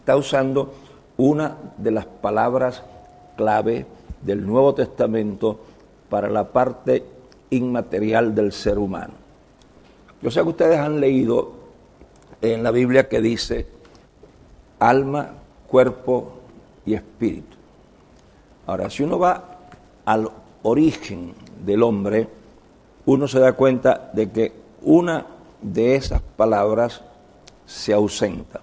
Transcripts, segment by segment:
está usando una de las palabras clave del Nuevo Testamento para la parte inmaterial del ser humano. Yo sé que ustedes han leído en la Biblia que dice alma, cuerpo y espíritu. Ahora, si uno va al origen del hombre, uno se da cuenta de que una de esas palabras se ausenta.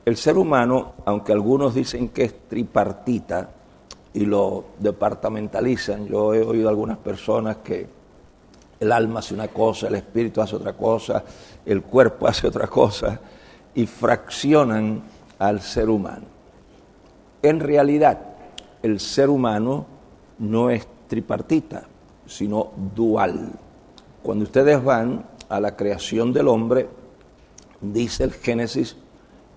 El ser humano, aunque algunos dicen que es tripartita y lo departamentalizan, yo he oído a algunas personas que el alma hace una cosa, el espíritu hace otra cosa, el cuerpo hace otra cosa, y fraccionan al ser humano. En realidad, el ser humano no es tripartita, sino dual. Cuando ustedes van a la creación del hombre, dice el Génesis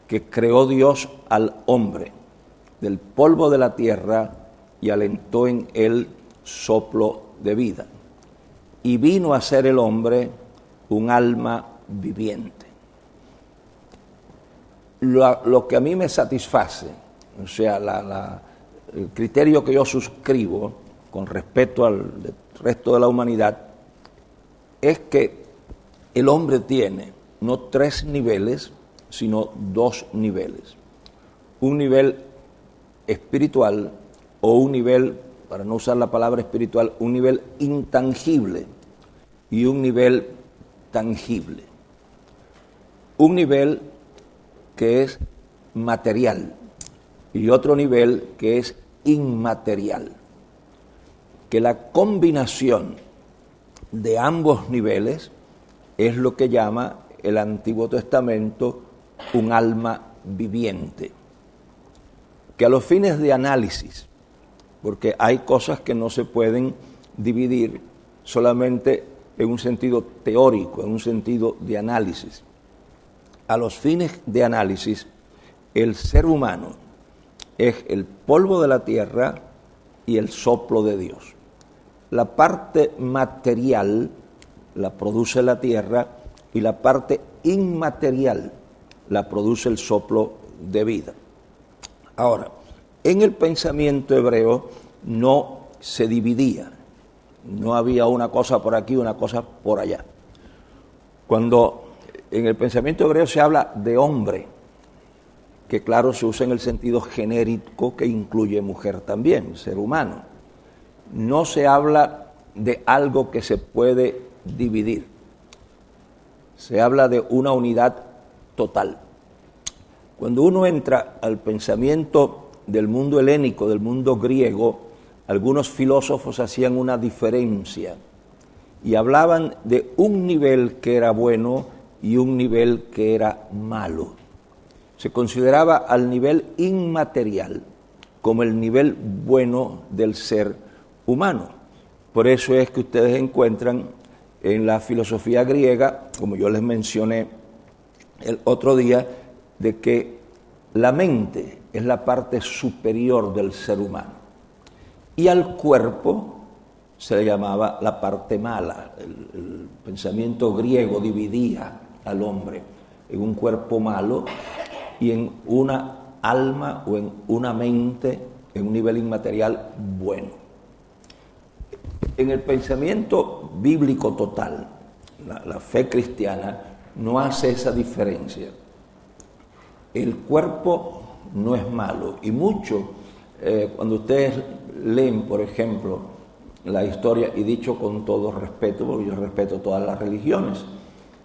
que creó Dios al hombre del polvo de la tierra y alentó en él soplo de vida. Y vino a ser el hombre un alma viviente. Lo que a mí me satisface, o sea, el criterio que yo suscribo con respecto al resto de la humanidad, es que el hombre tiene no 3 niveles, sino 2 niveles. Un nivel espiritual o un nivel, para no usar la palabra espiritual, un nivel intangible y un nivel tangible. Un nivel que es material y otro nivel que es inmaterial. Que la combinación de ambos niveles es lo que llama el Antiguo Testamento un alma viviente. Que a los fines de análisis, porque hay cosas que no se pueden dividir solamente en un sentido teórico, en un sentido de análisis. A los fines de análisis, el ser humano es el polvo de la tierra y el soplo de Dios. La parte material la produce la tierra y la parte inmaterial la produce el soplo de vida. Ahora, en el pensamiento hebreo no se dividía, no había una cosa por aquí, una cosa por allá. Cuando en el pensamiento hebreo se habla de hombre, que claro se usa en el sentido genérico que incluye mujer también, ser humano, no se habla de algo que se puede dividir, se habla de una unidad total. Cuando uno entra al pensamiento del mundo helénico, del mundo griego, algunos filósofos hacían una diferencia y hablaban de un nivel que era bueno y un nivel que era malo. Se consideraba al nivel inmaterial como el nivel bueno del ser humano. Por eso es que ustedes encuentran en la filosofía griega, como yo les mencioné el otro día, de que la mente es la parte superior del ser humano y al cuerpo se le llamaba la parte mala. El pensamiento griego dividía al hombre en un cuerpo malo y en una alma o en una mente en un nivel inmaterial bueno. En el pensamiento bíblico total, la fe cristiana no hace esa diferencia. El cuerpo no es malo y mucho, cuando ustedes leen, por ejemplo, la historia, y dicho con todo respeto, porque yo respeto todas las religiones,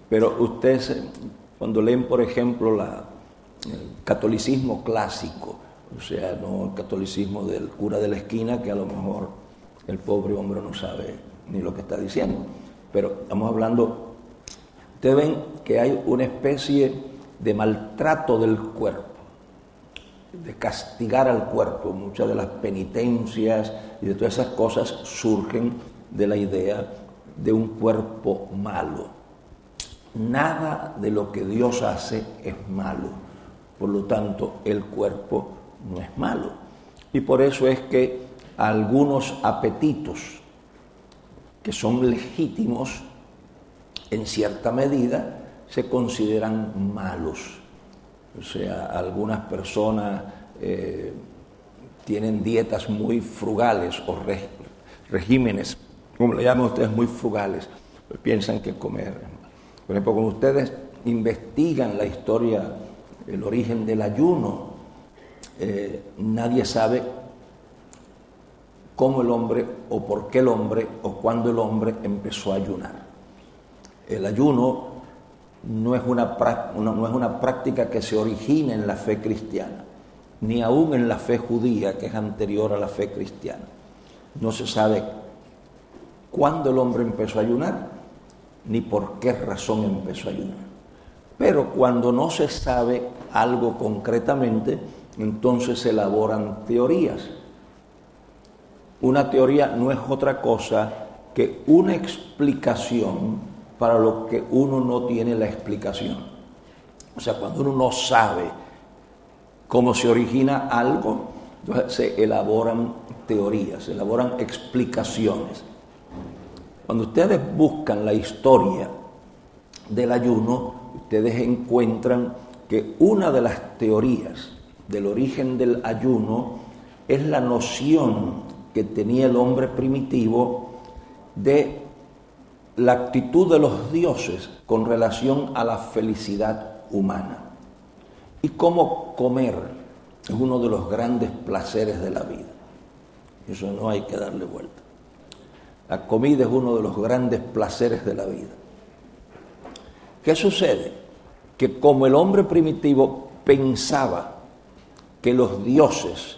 pero ustedes cuando leen, por ejemplo, el catolicismo clásico, o sea, no el catolicismo del cura de la esquina, que a lo mejor el pobre hombre no sabe ni lo que está diciendo, pero estamos hablando, ustedes ven que hay una especie de maltrato del cuerpo, de castigar al cuerpo. Muchas de las penitencias y de todas esas cosas surgen de la idea de un cuerpo malo. Nada de lo que Dios hace es malo, por lo tanto el cuerpo no es malo. Y por eso es que algunos apetitos que son legítimos en cierta medida se consideran malos. O sea, algunas personas tienen dietas muy frugales o regímenes, como le llaman ustedes, muy frugales. Piensan que comer. Por ejemplo, cuando ustedes investigan la historia, el origen del ayuno, nadie sabe cómo el hombre, o por qué el hombre, o cuándo el hombre empezó a ayunar. El ayuno no es una práctica que se origina en la fe cristiana, ni aún en la fe judía, que es anterior a la fe cristiana. No se sabe cuándo el hombre empezó a ayunar, ni por qué razón empezó a ayunar. Pero cuando no se sabe algo concretamente, entonces se elaboran teorías. Una teoría no es otra cosa que una explicación para lo que uno no tiene la explicación. O sea, cuando uno no sabe cómo se origina algo, entonces se elaboran teorías, se elaboran explicaciones. Cuando ustedes buscan la historia del ayuno, ustedes encuentran que una de las teorías del origen del ayuno es la noción que tenía el hombre primitivo de la actitud de los dioses con relación a la felicidad humana. Y cómo comer es uno de los grandes placeres de la vida. Eso no hay que darle vuelta. La comida es uno de los grandes placeres de la vida. ¿Qué sucede? Que como el hombre primitivo pensaba que los dioses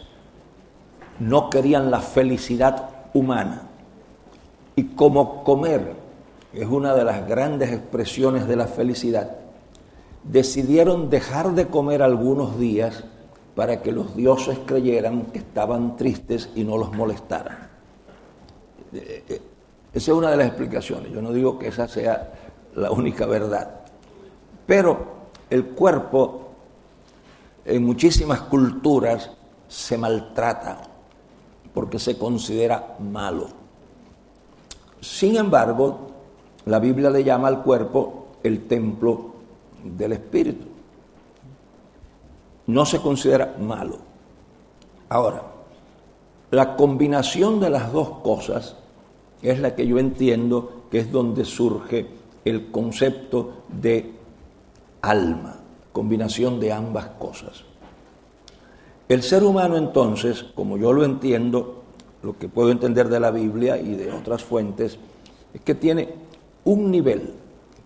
no querían la felicidad humana, y como comer es una de las grandes expresiones de la felicidad, decidieron dejar de comer algunos días para que los dioses creyeran que estaban tristes y no los molestaran. Esa es una de las explicaciones. Yo no digo que esa sea la única verdad, pero el cuerpo en muchísimas culturas se maltrata porque se considera malo. Sin embargo, la Biblia le llama al cuerpo el templo del Espíritu. No se considera malo. Ahora, la combinación de las dos cosas es la que yo entiendo que es donde surge el concepto de alma, combinación de ambas cosas. El ser humano entonces, como yo lo entiendo, lo que puedo entender de la Biblia y de otras fuentes, es que tiene un nivel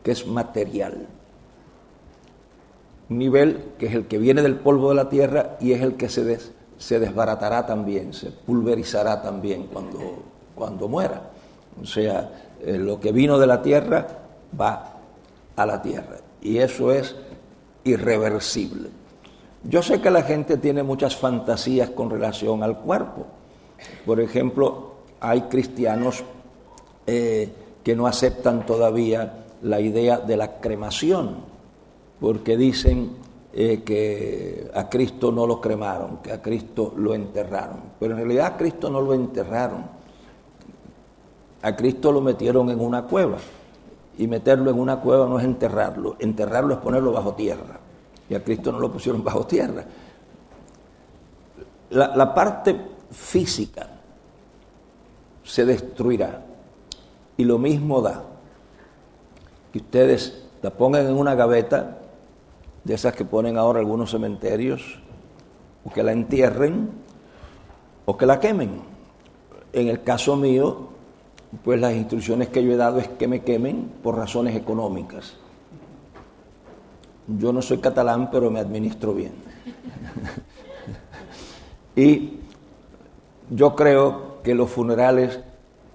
que es material, un nivel que es el que viene del polvo de la tierra y es el que se desbaratará también, se pulverizará también cuando muera. O sea, lo que vino de la tierra va a la tierra y eso es irreversible. Yo sé que la gente tiene muchas fantasías con relación al cuerpo. Por ejemplo, hay cristianos que no aceptan todavía la idea de la cremación, porque dicen que a Cristo no lo cremaron, que a Cristo lo enterraron. Pero en realidad a Cristo no lo enterraron. A Cristo lo metieron en una cueva. Y meterlo en una cueva no es enterrarlo. Enterrarlo es ponerlo bajo tierra. Y a Cristo no lo pusieron bajo tierra. La parte física se destruirá. Y lo mismo da que ustedes la pongan en una gaveta, de esas que ponen ahora algunos cementerios, o que la entierren, o que la quemen. En el caso mío, pues las instrucciones que yo he dado es que me quemen por razones económicas. Yo no soy catalán, pero me administro bien. Y yo creo que los funerales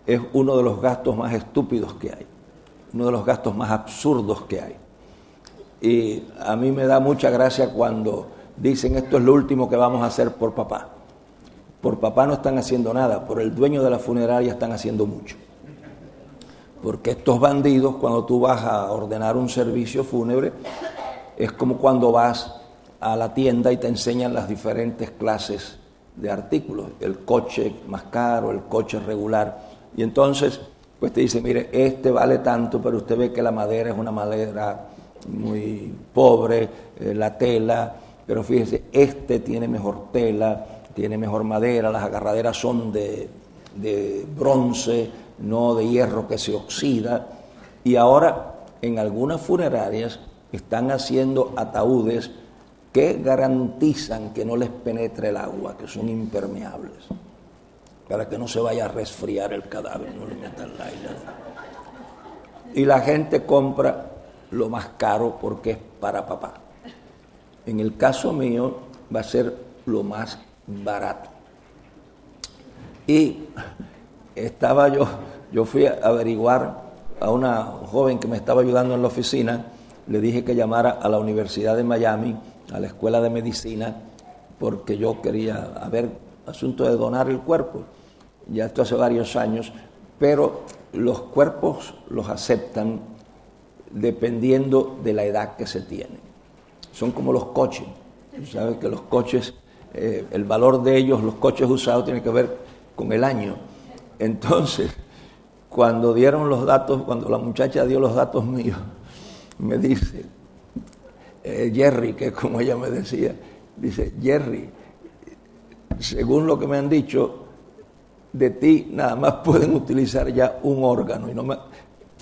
es uno de los gastos más estúpidos que hay, uno de los gastos más absurdos que hay. Y a mí me da mucha gracia cuando dicen esto es lo último que vamos a hacer por papá. Por papá no están haciendo nada, por el dueño de la funeraria están haciendo mucho. Porque estos bandidos, cuando tú vas a ordenar un servicio fúnebre, es como cuando vas a la tienda y te enseñan las diferentes clases de artículos, el coche más caro, el coche regular, y entonces pues te dice, mire, este vale tanto, pero usted ve que la madera es una madera muy pobre, la tela pero fíjese, este tiene mejor tela, tiene mejor madera, las agarraderas son de bronce, no de hierro que se oxida. Y ahora en algunas funerarias están haciendo ataúdes que garantizan que no les penetre el agua, que son impermeables, para que no se vaya a resfriar el cadáver, no le metan el aire. Y la gente compra lo más caro porque es para papá. En el caso mío va a ser lo más barato. Y yo fui a averiguar a una joven que me estaba ayudando en la oficina, le dije que llamara a la Universidad de Miami, a la Escuela de Medicina, porque yo quería asunto de donar el cuerpo. Ya esto hace varios años, pero los cuerpos los aceptan dependiendo de la edad que se tiene. Son como los coches. Tú sabes que los coches, el valor de ellos, los coches usados, tiene que ver con el año. Entonces, cuando dieron los datos, cuando la muchacha dio los datos míos, me dice, Jerry, que es como ella me decía, dice, Jerry, según lo que me han dicho, de ti nada más pueden utilizar ya un órgano. Y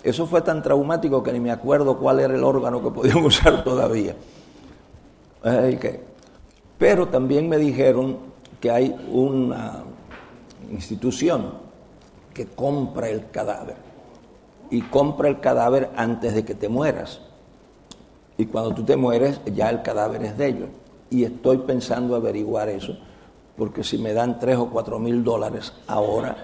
eso fue tan traumático que ni me acuerdo cuál era el órgano que podían usar todavía. Pero también me dijeron que hay una institución que compra el cadáver, y compra el cadáver antes de que te mueras. Y cuando tú te mueres, ya el cadáver es de ellos. Y estoy pensando averiguar eso, porque si me dan $3,000 o $4,000 ahora,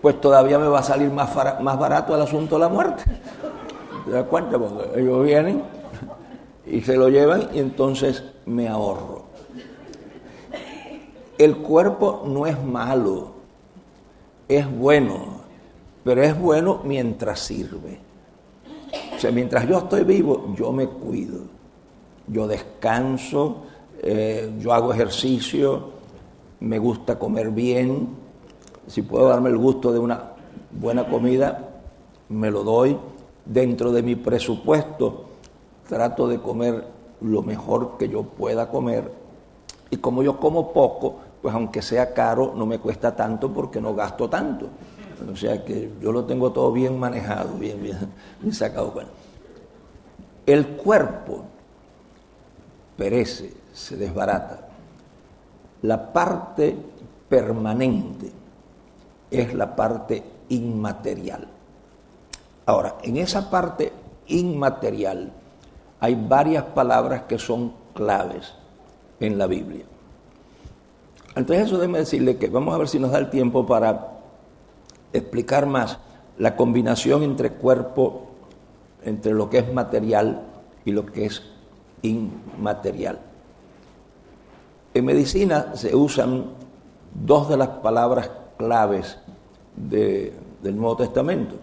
pues todavía me va a salir más barato el asunto de la muerte. ¿Te das cuenta? Porque ellos vienen y se lo llevan y entonces me ahorro. El cuerpo no es malo, es bueno, pero es bueno mientras sirve. O sea, mientras yo estoy vivo, yo me cuido, yo descanso, yo hago ejercicio, me gusta comer bien. Si puedo darme el gusto de una buena comida, me lo doy. Dentro de mi presupuesto, trato de comer lo mejor que yo pueda comer. Y como yo como poco, pues aunque sea caro, no me cuesta tanto porque no gasto tanto. O sea que yo lo tengo todo bien manejado, bien sacado. Bueno, el cuerpo perece, se desbarata. La parte permanente es la parte inmaterial. Ahora, en esa parte inmaterial hay varias palabras que son claves en la Biblia. Antes de eso, déjeme decirle que vamos a ver si nos da el tiempo para explicar más la combinación entre cuerpo, entre lo que es material y lo que es inmaterial. En medicina se usan dos de las palabras claves del Nuevo Testamento.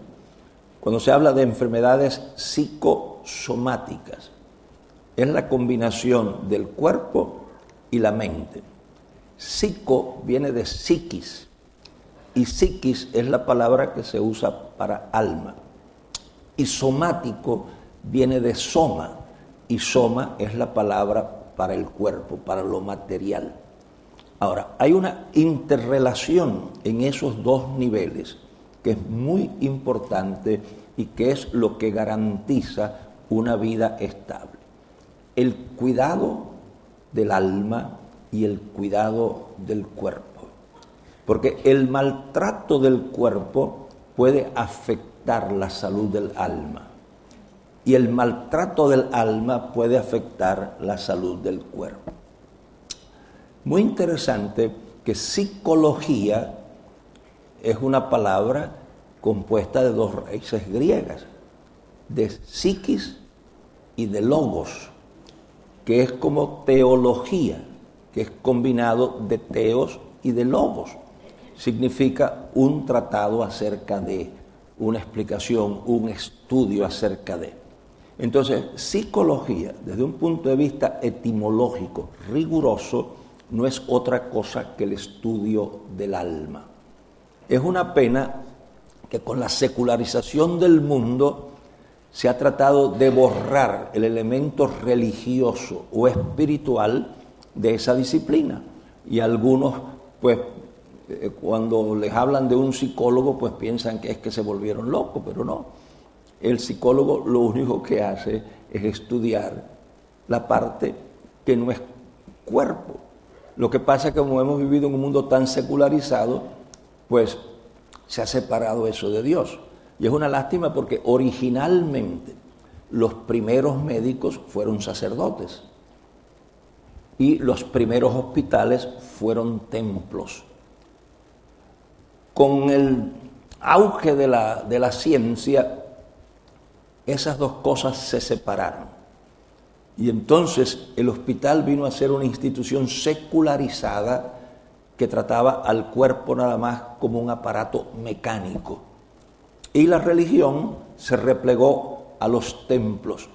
Cuando se habla de enfermedades psicosomáticas, es la combinación del cuerpo y la mente. Psico viene de psiquis, y psiquis es la palabra que se usa para alma. Y somático viene de soma, y soma es la palabra para el cuerpo, para lo material. Ahora, hay una interrelación en esos dos niveles que es muy importante y que es lo que garantiza una vida estable. El cuidado del alma y el cuidado del cuerpo. Porque el maltrato del cuerpo puede afectar la salud del alma. Y el maltrato del alma puede afectar la salud del cuerpo. Muy interesante que psicología es una palabra compuesta de dos raíces griegas, de psiquis y de logos, que es como teología, que es combinado de teos y de logos. Significa un tratado acerca de, una explicación, un estudio acerca de. Entonces, psicología, desde un punto de vista etimológico riguroso, no es otra cosa que el estudio del alma. Es una pena que con la secularización del mundo se ha tratado de borrar el elemento religioso o espiritual de esa disciplina. Y algunos, pues, cuando les hablan de un psicólogo, pues piensan que es que se volvieron locos, pero no. El psicólogo lo único que hace es estudiar la parte que no es cuerpo. Lo que pasa es que como hemos vivido en un mundo tan secularizado, pues se ha separado eso de Dios. Y es una lástima porque originalmente los primeros médicos fueron sacerdotes y los primeros hospitales fueron templos. Con el auge de la ciencia, esas dos cosas se separaron. Y entonces el hospital vino a ser una institución secularizada que trataba al cuerpo nada más como un aparato mecánico. Y la religión se replegó a los templos.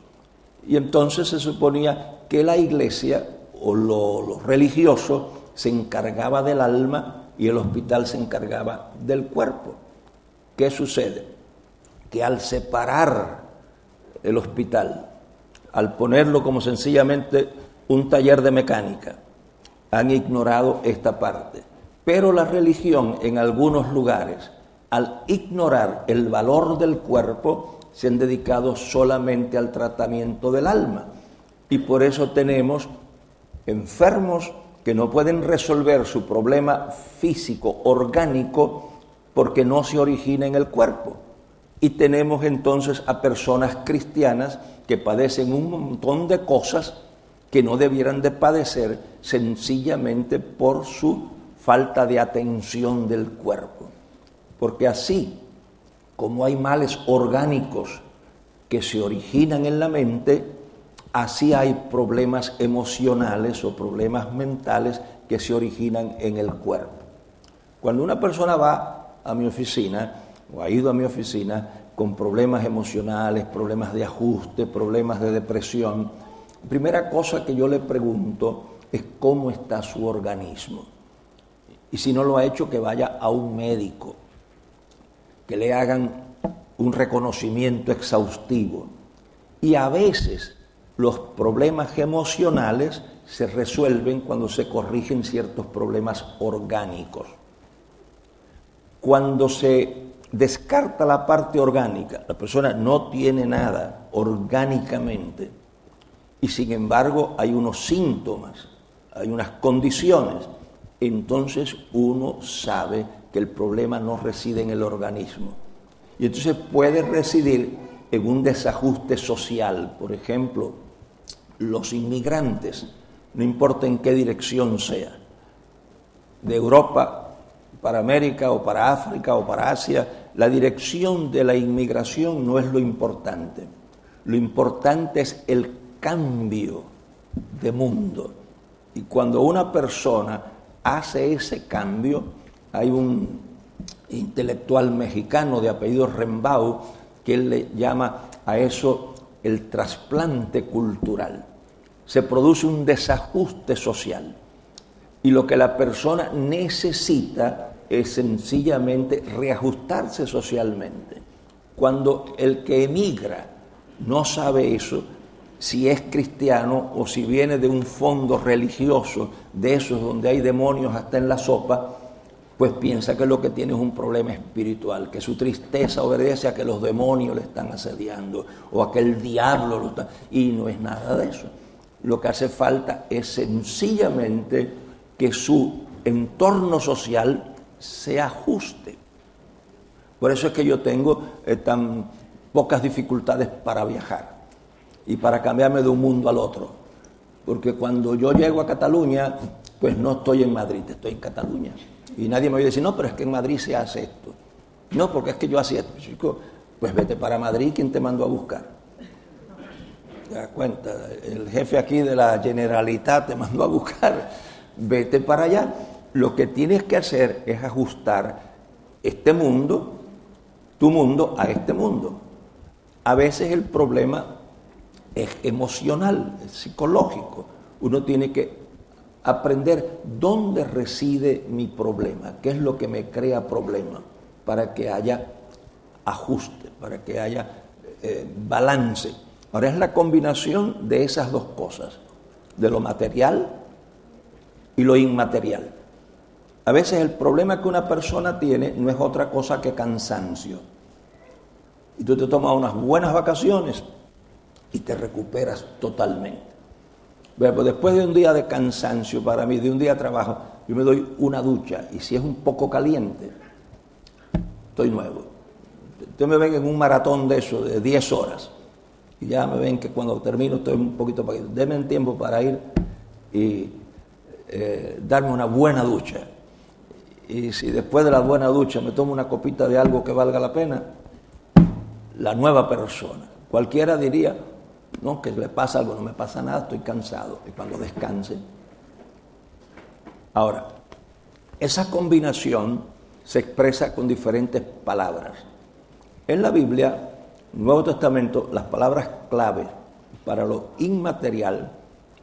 Y entonces se suponía que la iglesia o lo religioso se encargaba del alma y el hospital se encargaba del cuerpo. ¿Qué sucede? Que al separar el hospital, al ponerlo como sencillamente un taller de mecánica, han ignorado esta parte. Pero la religión en algunos lugares, al ignorar el valor del cuerpo, se han dedicado solamente al tratamiento del alma. Y por eso tenemos enfermos que no pueden resolver su problema físico, orgánico, porque no se origina en el cuerpo. Y tenemos entonces a personas cristianas que padecen un montón de cosas que no debieran de padecer sencillamente por su falta de atención del cuerpo. Porque así como hay males orgánicos que se originan en la mente, así hay problemas emocionales o problemas mentales que se originan en el cuerpo. Cuando una persona va a mi oficina, o ha ido a mi oficina, con problemas emocionales, problemas de ajuste, problemas de depresión, la primera cosa que yo le pregunto es cómo está su organismo. Y si no lo ha hecho, que vaya a un médico, que le hagan un reconocimiento exhaustivo. Y a veces los problemas emocionales se resuelven cuando se corrigen ciertos problemas orgánicos. Cuando se descarta la parte orgánica, la persona no tiene nada orgánicamente y sin embargo hay unos síntomas, hay unas condiciones, entonces uno sabe que el problema no reside en el organismo. Y entonces puede residir en un desajuste social. Por ejemplo, los inmigrantes, no importa en qué dirección sea, de Europa para América o para África o para Asia, la dirección de la inmigración no es lo importante. Lo importante es el cambio de mundo. Y cuando una persona hace ese cambio, hay un intelectual mexicano de apellido Rembau que él le llama a eso el trasplante cultural. Se produce un desajuste social y lo que la persona necesita es sencillamente reajustarse socialmente. Cuando el que emigra no sabe eso, si es cristiano o si viene de un fondo religioso, de esos donde hay demonios hasta en la sopa, pues piensa que lo que tiene es un problema espiritual, que su tristeza obedece a que los demonios le están asediando o a que el diablo lo está... Y no es nada de eso. Lo que hace falta es sencillamente que su entorno social se ajuste. Por eso es que yo tengo tan pocas dificultades para viajar y para cambiarme de un mundo al otro. Porque cuando yo llego a Cataluña, pues no estoy en Madrid, estoy en Cataluña. Y nadie me oye decir, no, pero es que en Madrid se hace esto. No, porque es que yo hacía esto. Chico, pues vete para Madrid, ¿quién te mandó a buscar? ¿Te das cuenta? El jefe aquí de la Generalitat te mandó a buscar. Vete para allá. Lo que tienes que hacer es ajustar este mundo, tu mundo, a este mundo. A veces el problema es emocional, es psicológico. Uno tiene que aprender dónde reside mi problema, qué es lo que me crea problema, para que haya ajuste, para que haya balance. Ahora es la combinación de esas dos cosas, de lo material y lo inmaterial. A veces el problema que una persona tiene no es otra cosa que cansancio. Y tú te tomas unas buenas vacaciones y te recuperas totalmente. Pero después de un día de cansancio para mí, de un día de trabajo, yo me doy una ducha y si es un poco caliente, estoy nuevo. Ustedes me ven en un maratón de eso, de 10 horas. Y ya me ven que cuando termino estoy un poquito paquito. Denme un tiempo para ir y darme una buena ducha. Y si después de la buena ducha me tomo una copita de algo que valga la pena, la nueva persona. Cualquiera diría, no, que le pasa algo, no me pasa nada, estoy cansado. Y cuando descanse. Ahora, esa combinación se expresa con diferentes palabras. En la Biblia, Nuevo Testamento, las palabras clave para lo inmaterial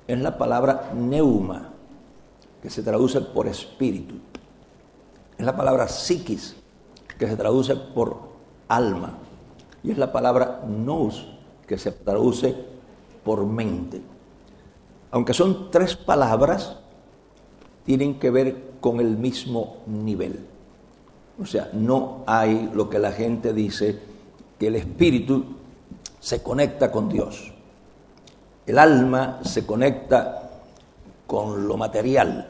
es la palabra neuma, que se traduce por espíritu. Es la palabra psiquis, que se traduce por alma. Y es la palabra nous, que se traduce por mente. Aunque son 3 palabras, tienen que ver con el mismo nivel. O sea, no hay lo que la gente dice, que el espíritu se conecta con Dios. El alma se conecta con lo material.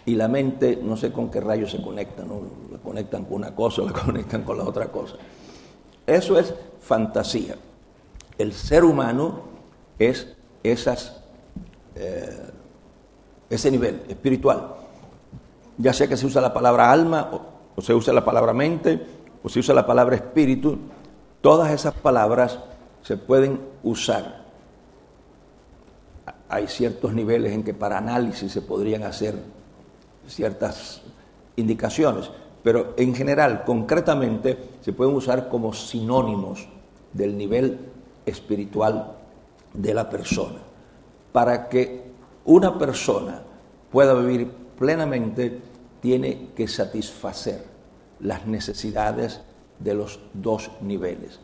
Y la mente, no sé con qué rayos se conecta, ¿no? La conectan con una cosa, la conectan con la otra cosa. Eso es fantasía. El ser humano es ese nivel espiritual. Ya sea que se usa la palabra alma, o se usa la palabra mente, o se usa la palabra espíritu, todas esas palabras se pueden usar. Hay ciertos niveles en que para análisis se podrían hacer ciertas indicaciones, pero en general, concretamente, se pueden usar como sinónimos del nivel espiritual de la persona. Para que una persona pueda vivir plenamente, tiene que satisfacer las necesidades de los 2 niveles.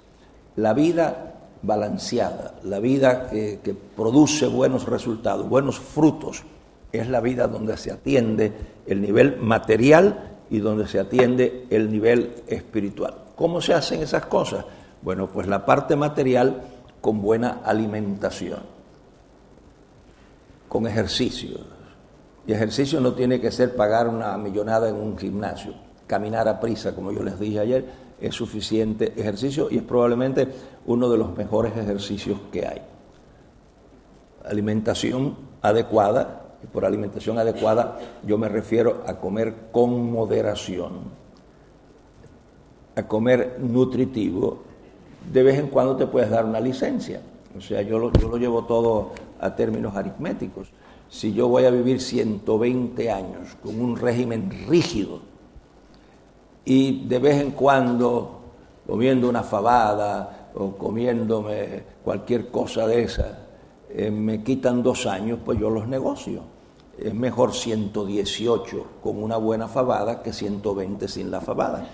La vida balanceada, la vida que produce buenos resultados, buenos frutos, es la vida donde se atiende el nivel material y donde se atiende el nivel espiritual. ¿Cómo se hacen esas cosas? Bueno, pues la parte material con buena alimentación, con ejercicio. Y ejercicio no tiene que ser pagar una millonada en un gimnasio. Caminar a prisa, como yo les dije ayer, es suficiente ejercicio y es probablemente uno de los mejores ejercicios que hay. Alimentación adecuada. Y por alimentación adecuada yo me refiero a comer con moderación, a comer nutritivo. De vez en cuando te puedes dar una licencia. O sea, yo lo llevo todo a términos aritméticos. Si yo voy a vivir 120 años con un régimen rígido y de vez en cuando comiendo una fabada o comiéndome cualquier cosa de esa, me quitan 2 años, pues yo los negocio. Es mejor 118 con una buena fabada que 120 sin la fabada.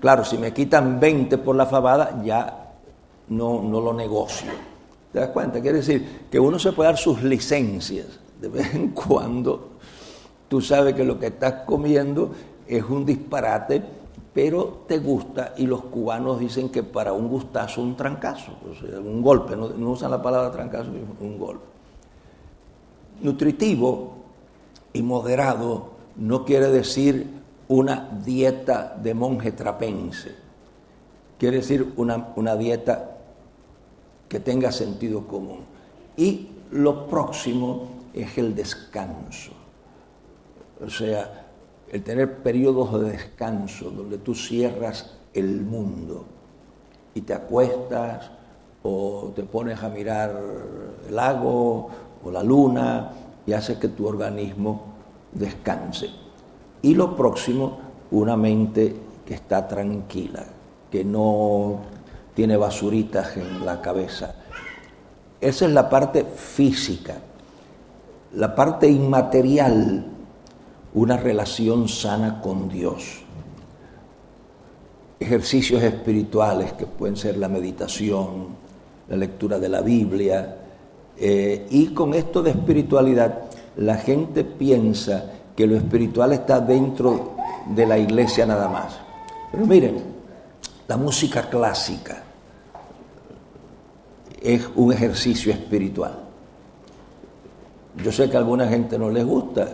Claro, si me quitan 20 por la fabada, ya no lo negocio. ¿Te das cuenta? Quiere decir que uno se puede dar sus licencias. De vez en cuando tú sabes que lo que estás comiendo es un disparate, pero te gusta, y los cubanos dicen que para un gustazo, un trancazo, o sea, un golpe, no usan la palabra trancazo, un golpe. Nutritivo y moderado no quiere decir una dieta de monje trapense, quiere decir una dieta que tenga sentido común. Y lo próximo es el descanso, o sea, el tener periodos de descanso donde tú cierras el mundo y te acuestas o te pones a mirar el lago o la luna y hace que tu organismo descanse. Y lo próximo, una mente que está tranquila, que no tiene basuritas en la cabeza. Esa es la parte física. La parte inmaterial, una relación sana con Dios. ejercicios espirituales que pueden ser la meditación, la lectura de la Biblia, y con esto de espiritualidad la gente piensa que lo espiritual está dentro de la iglesia nada más. Pero miren, la música clásica es un ejercicio espiritual. Yo sé que a alguna gente no les gusta,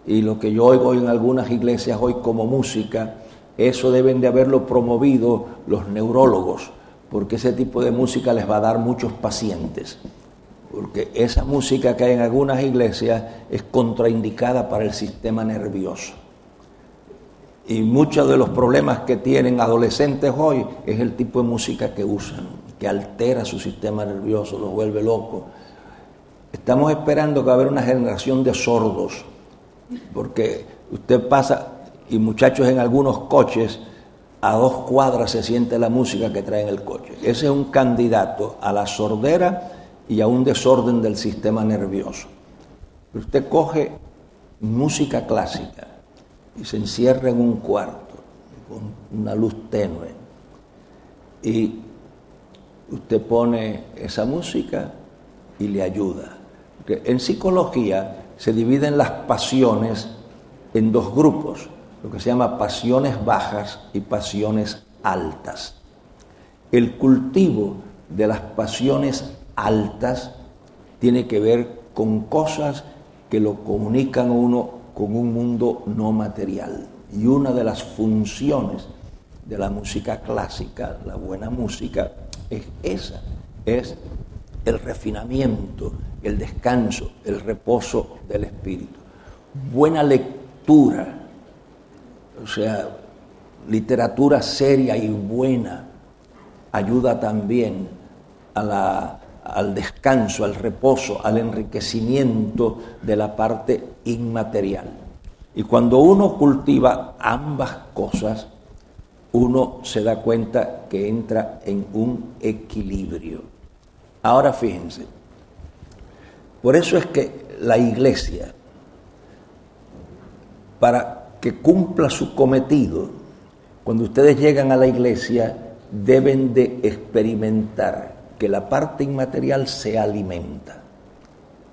y lo que yo oigo en algunas iglesias hoy como música, eso deben de haberlo promovido los neurólogos, porque ese tipo de música les va a dar muchos pacientes, porque esa música que hay en algunas iglesias es contraindicada para el sistema nervioso. Y muchos de los problemas que tienen adolescentes hoy es el tipo de música que usan, que altera su sistema nervioso, los vuelve locos. Estamos esperando que va a haber una generación de sordos, porque usted pasa, y muchachos en algunos coches, a 2 cuadras se siente la música que trae en el coche. Ese es un candidato a la sordera y a un desorden del sistema nervioso. Usted coge música clásica y se encierra en un cuarto con una luz tenue y usted pone esa música y le ayuda. Porque en psicología se dividen las pasiones en 2 grupos, lo que se llama pasiones bajas y pasiones altas. El cultivo de las pasiones altas tiene que ver con cosas que lo comunican a uno con un mundo no material. Y una de las funciones de la música clásica, la buena música, es esa, es el refinamiento, el descanso, el reposo del espíritu. Buena lectura, o sea, literatura seria y buena, ayuda también al descanso, al reposo, al enriquecimiento de la parte inmaterial. Y cuando uno cultiva ambas cosas, uno se da cuenta que entra en un equilibrio. Ahora fíjense, por eso es que la iglesia, para que cumpla su cometido, cuando ustedes llegan a la iglesia, deben de experimentar que la parte inmaterial se alimenta.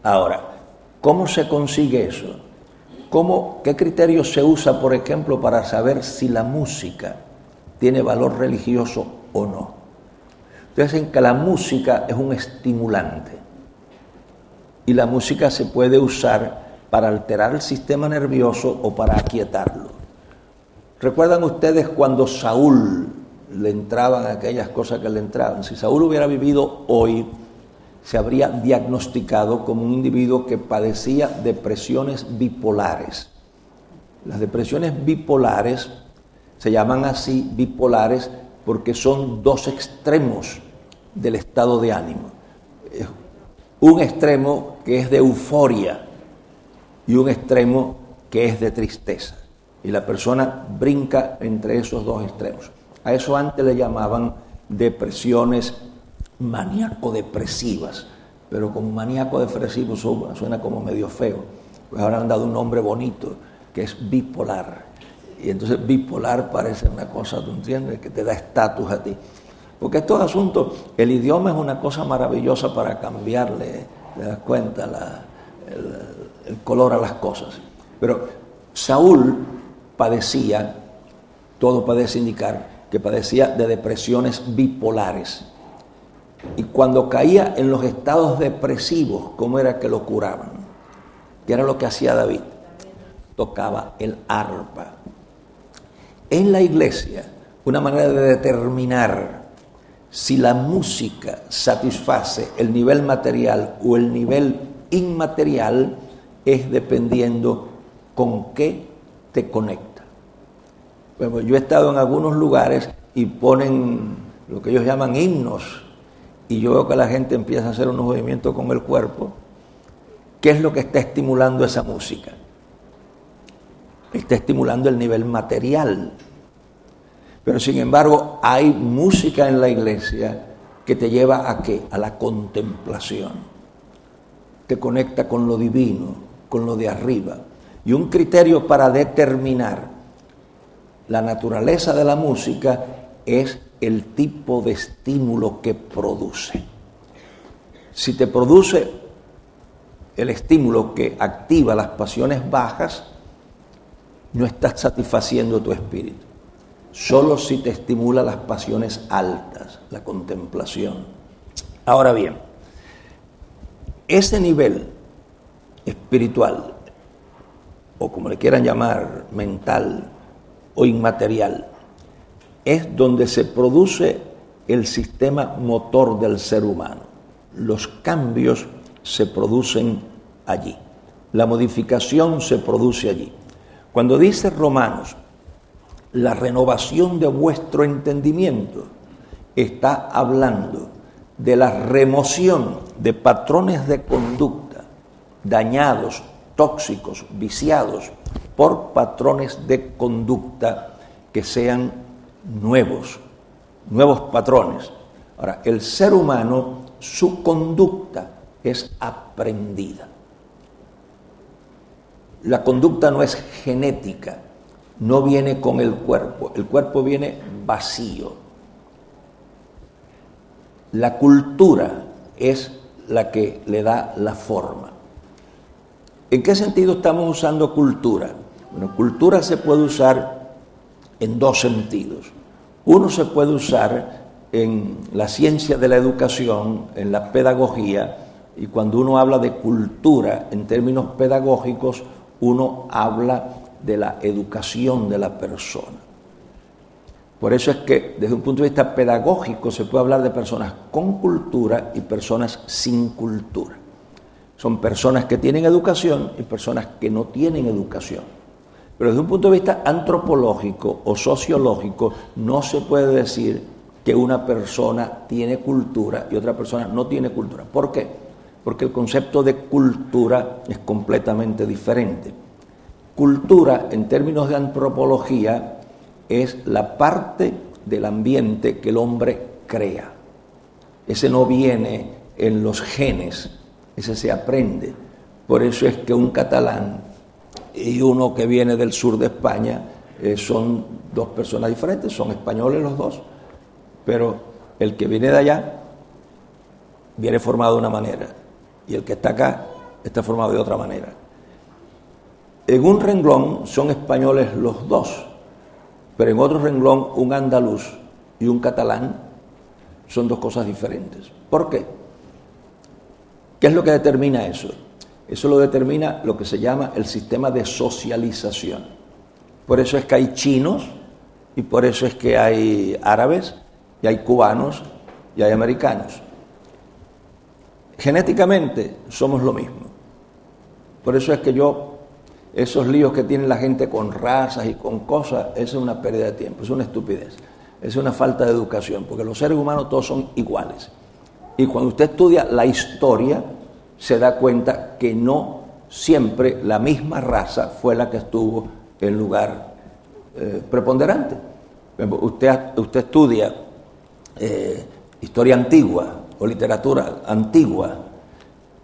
Ahora, ¿cómo se consigue eso? ¿Qué criterio se usa, por ejemplo, para saber si la música tiene valor religioso o no? Ustedes dicen que la música es un estimulante y la música se puede usar para alterar el sistema nervioso o para aquietarlo. ¿Recuerdan ustedes cuando Saúl le entraban aquellas cosas que le entraban? Si Saúl hubiera vivido hoy, se habría diagnosticado como un individuo que padecía depresiones bipolares. Las depresiones bipolares se llaman así bipolares porque son 2 extremos del estado de ánimo. Un extremo que es de euforia y un extremo que es de tristeza. Y la persona brinca entre esos 2 extremos. A eso antes le llamaban depresiones maníaco-depresivas, pero como maníaco-depresivo suena como medio feo. Pues ahora han dado un nombre bonito, que es bipolar. Y entonces bipolar parece una cosa, ¿tú entiendes?, que te da estatus a ti. Porque estos asuntos, el idioma es una cosa maravillosa para cambiarle, ¿te das cuenta?, el color a las cosas. Pero Saúl padecía, todo parece indicar, que padecía de depresiones bipolares. Y cuando caía en los estados depresivos, ¿cómo era que lo curaban? ¿Qué era lo que hacía David? Tocaba el arpa. En la iglesia, una manera de determinar si la música satisface el nivel material o el nivel inmaterial es dependiendo con qué te conecta. Bueno, yo he estado en algunos lugares y ponen lo que ellos llaman himnos y yo veo que la gente empieza a hacer unos movimientos con el cuerpo. ¿Qué es lo que está estimulando esa música? Está estimulando el nivel material. Pero sin embargo hay música en la iglesia que te lleva ¿a qué? A la contemplación. Te conecta con lo divino, con lo de arriba. Y un criterio para determinar la naturaleza de la música es el tipo de estímulo que produce. Si te produce el estímulo que activa las pasiones bajas, no estás satisfaciendo tu espíritu. Solo si te estimula las pasiones altas, la contemplación. Ahora bien, ese nivel espiritual, o como le quieran llamar, mental o inmaterial, es donde se produce el sistema motor del ser humano. Los cambios se producen allí. La modificación se produce allí. Cuando dice Romanos, la renovación de vuestro entendimiento, está hablando de la remoción de patrones de conducta dañados, tóxicos, viciados, por patrones de conducta que sean nuevos patrones. Ahora, el ser humano, su conducta es aprendida. La conducta no es genética, no viene con el cuerpo viene vacío. La cultura es la que le da la forma. ¿En qué sentido estamos usando cultura? Bueno, cultura se puede usar en dos sentidos. Uno se puede usar en la ciencia de la educación, en la pedagogía, y cuando uno habla de cultura en términos pedagógicos, uno habla de la educación de la persona. Por eso es que desde un punto de vista pedagógico se puede hablar de personas con cultura y personas sin cultura. Son personas que tienen educación y personas que no tienen educación. Pero desde un punto de vista antropológico o sociológico no se puede decir que una persona tiene cultura y otra persona no tiene cultura. ¿Por qué? Porque el concepto de cultura es completamente diferente. Cultura, en términos de antropología, es la parte del ambiente que el hombre crea. Ese no viene en los genes, ese se aprende. Por eso es que un catalán y uno que viene del sur de España son dos personas diferentes, son españoles los dos, pero el que viene de allá viene formado de una manera y el que está acá está formado de otra manera. En un renglón son españoles los dos, pero en otro renglón un andaluz y un catalán son dos cosas diferentes. ¿Por qué? ¿Qué es lo que determina eso? Eso lo determina lo que se llama el sistema de socialización. Por eso es que hay chinos y por eso es que hay árabes y hay cubanos y hay americanos. Genéticamente somos lo mismo. Por eso es que esos líos que tiene la gente con razas y con cosas, eso es una pérdida de tiempo, es una estupidez, es una falta de educación, porque los seres humanos todos son iguales. Y cuando usted estudia la historia, se da cuenta que no siempre la misma raza fue la que estuvo en lugar preponderante. Usted estudia historia antigua o literatura antigua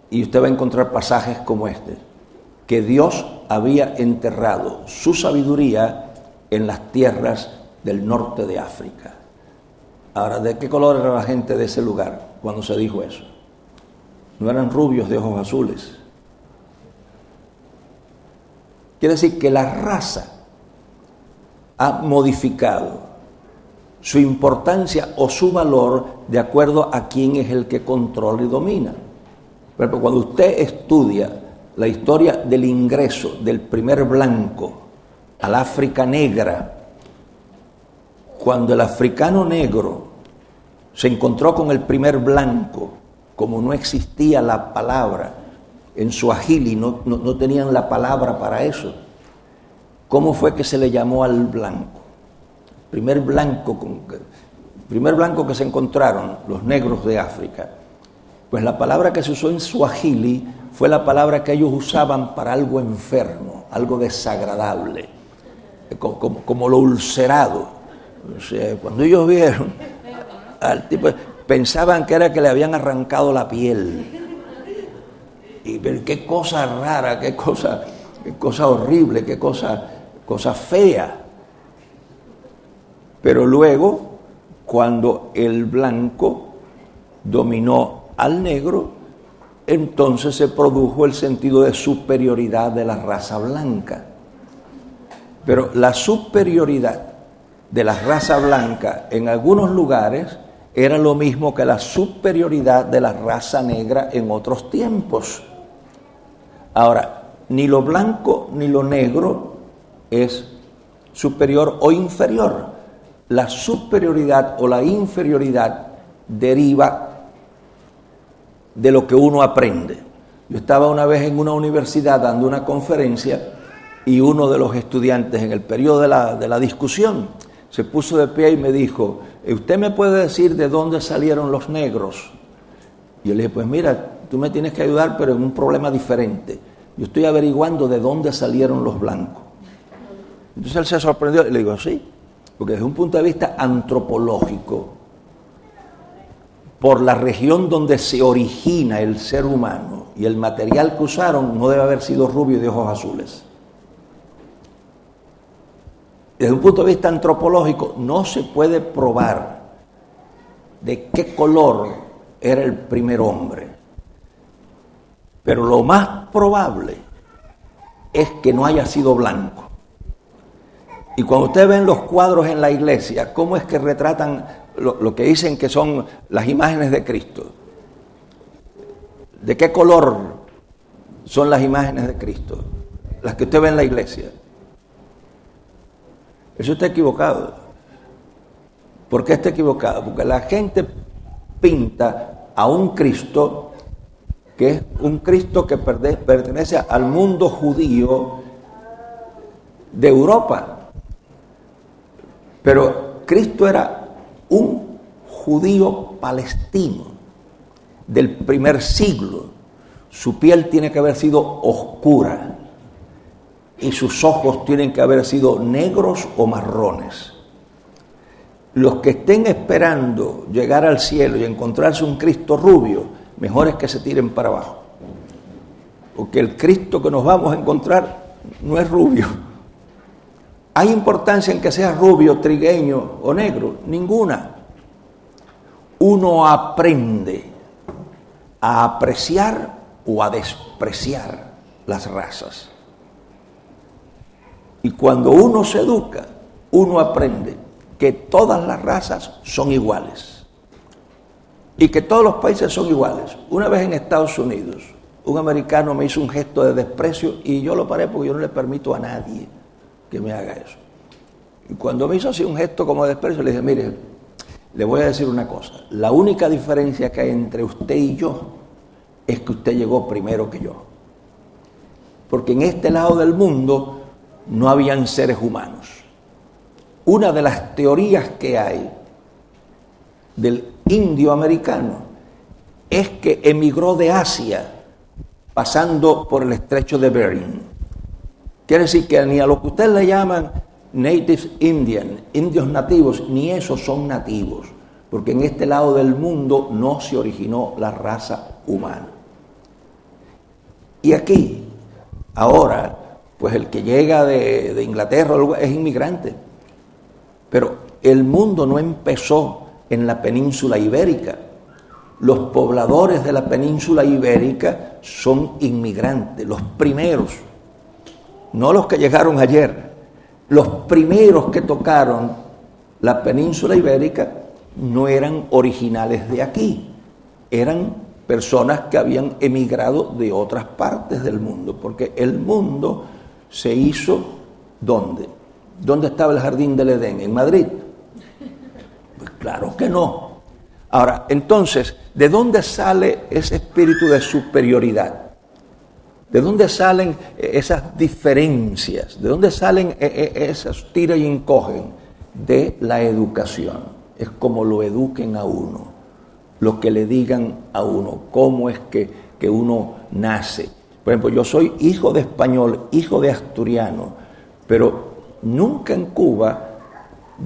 y usted va a encontrar pasajes como este, que Dios había enterrado su sabiduría en las tierras del norte de África. Ahora, ¿de qué color era la gente de ese lugar cuando se dijo eso? No eran rubios de ojos azules. Quiere decir que la raza ha modificado su importancia o su valor de acuerdo a quién es el que controla y domina. Pero cuando usted estudia la historia del ingreso del primer blanco al África negra, cuando el africano negro se encontró con el primer blanco, como no existía la palabra en Suajili, no tenían la palabra para eso, ¿cómo fue que se le llamó al blanco? Primer blanco que se encontraron los negros de África. Pues la palabra que se usó en Suajili fue la palabra que ellos usaban para algo enfermo, algo desagradable, como lo ulcerado. O sea, cuando ellos vieron al tipo, pensaban que era que le habían arrancado la piel. Y ver qué cosa rara, qué cosa horrible, qué cosa fea. Pero luego cuando el blanco dominó al negro, entonces se produjo el sentido de superioridad de la raza blanca. Pero la superioridad de la raza blanca en algunos lugares era lo mismo que la superioridad de la raza negra en otros tiempos. Ahora, ni lo blanco ni lo negro es superior o inferior. La superioridad o la inferioridad deriva de lo que uno aprende. Yo estaba una vez en una universidad dando una conferencia y uno de los estudiantes en el periodo de la discusión se puso de pie y me dijo: ¿usted me puede decir de dónde salieron los negros? Y yo le dije: pues mira, tú me tienes que ayudar, pero en un problema diferente. Yo estoy averiguando de dónde salieron los blancos. Entonces él se sorprendió y le digo: sí, porque desde un punto de vista antropológico, por la región donde se origina el ser humano y el material que usaron, no debe haber sido rubio y de ojos azules. Desde un punto de vista antropológico, no se puede probar de qué color era el primer hombre. Pero lo más probable es que no haya sido blanco. Y cuando ustedes ven los cuadros en la iglesia, ¿cómo es que retratan lo que dicen que son las imágenes de Cristo? ¿De qué color son las imágenes de Cristo? Las que usted ve en la iglesia. Eso está equivocado. ¿Por qué está equivocado? Porque la gente pinta a un Cristo que es un Cristo que pertenece al mundo judío de Europa. Pero Cristo era un judío palestino del primer siglo. Su piel tiene que haber sido oscura y sus ojos tienen que haber sido negros o marrones. Los que estén esperando llegar al cielo y encontrarse un Cristo rubio, mejor es que se tiren para abajo. Porque el Cristo que nos vamos a encontrar no es rubio. ¿Hay importancia en que sea rubio, trigueño o negro? Ninguna. Uno aprende a apreciar o a despreciar las razas. Y cuando uno se educa, uno aprende que todas las razas son iguales y que todos los países son iguales. Una vez en Estados Unidos, un americano me hizo un gesto de desprecio y yo lo paré porque yo no le permito a nadie que me haga eso. Y cuando me hizo así un gesto como de desprecio, le dije: mire, le voy a decir una cosa, la única diferencia que hay entre usted y yo es que usted llegó primero que yo. Porque en este lado del mundo no habían seres humanos. Una de las teorías que hay del indio americano es que emigró de Asia pasando por el estrecho de Bering. Quiere decir que ni a lo que ustedes le llaman Native Indian, indios nativos, ni esos son nativos, porque en este lado del mundo no se originó la raza humana. Y aquí, ahora, pues el que llega de Inglaterra es inmigrante. Pero el mundo no empezó en la península ibérica. Los pobladores de la península ibérica son inmigrantes, los primeros, no los que llegaron ayer. Los primeros que tocaron la península ibérica no eran originales de aquí, eran personas que habían emigrado de otras partes del mundo, porque el mundo se hizo ¿dónde? ¿Dónde estaba el jardín del Edén? ¿En Madrid? Pues claro que no. Ahora, entonces, ¿de dónde sale ese espíritu de superioridad? ¿De dónde salen esas diferencias? ¿De dónde salen esas tira y encogen? De la educación. Es como lo eduquen a uno, lo que le digan a uno, cómo es que uno nace. Por ejemplo, yo soy hijo de español, hijo de asturiano, pero nunca en Cuba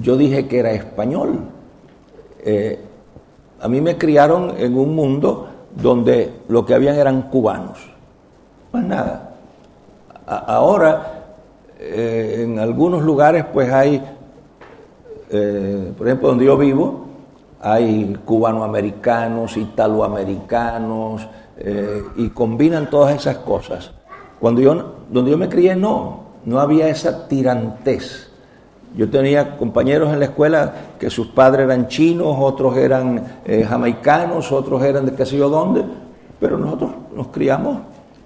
yo dije que era español. A mí me criaron en un mundo donde lo que habían eran cubanos. Más nada. Ahora, en algunos lugares pues hay, por ejemplo, donde yo vivo, hay cubanoamericanos, italoamericanos, y combinan todas esas cosas. Donde yo me crié no había esa tirantez. Yo tenía compañeros en la escuela que sus padres eran chinos, otros eran jamaicanos, otros eran de qué sé yo dónde, pero nosotros nos criamos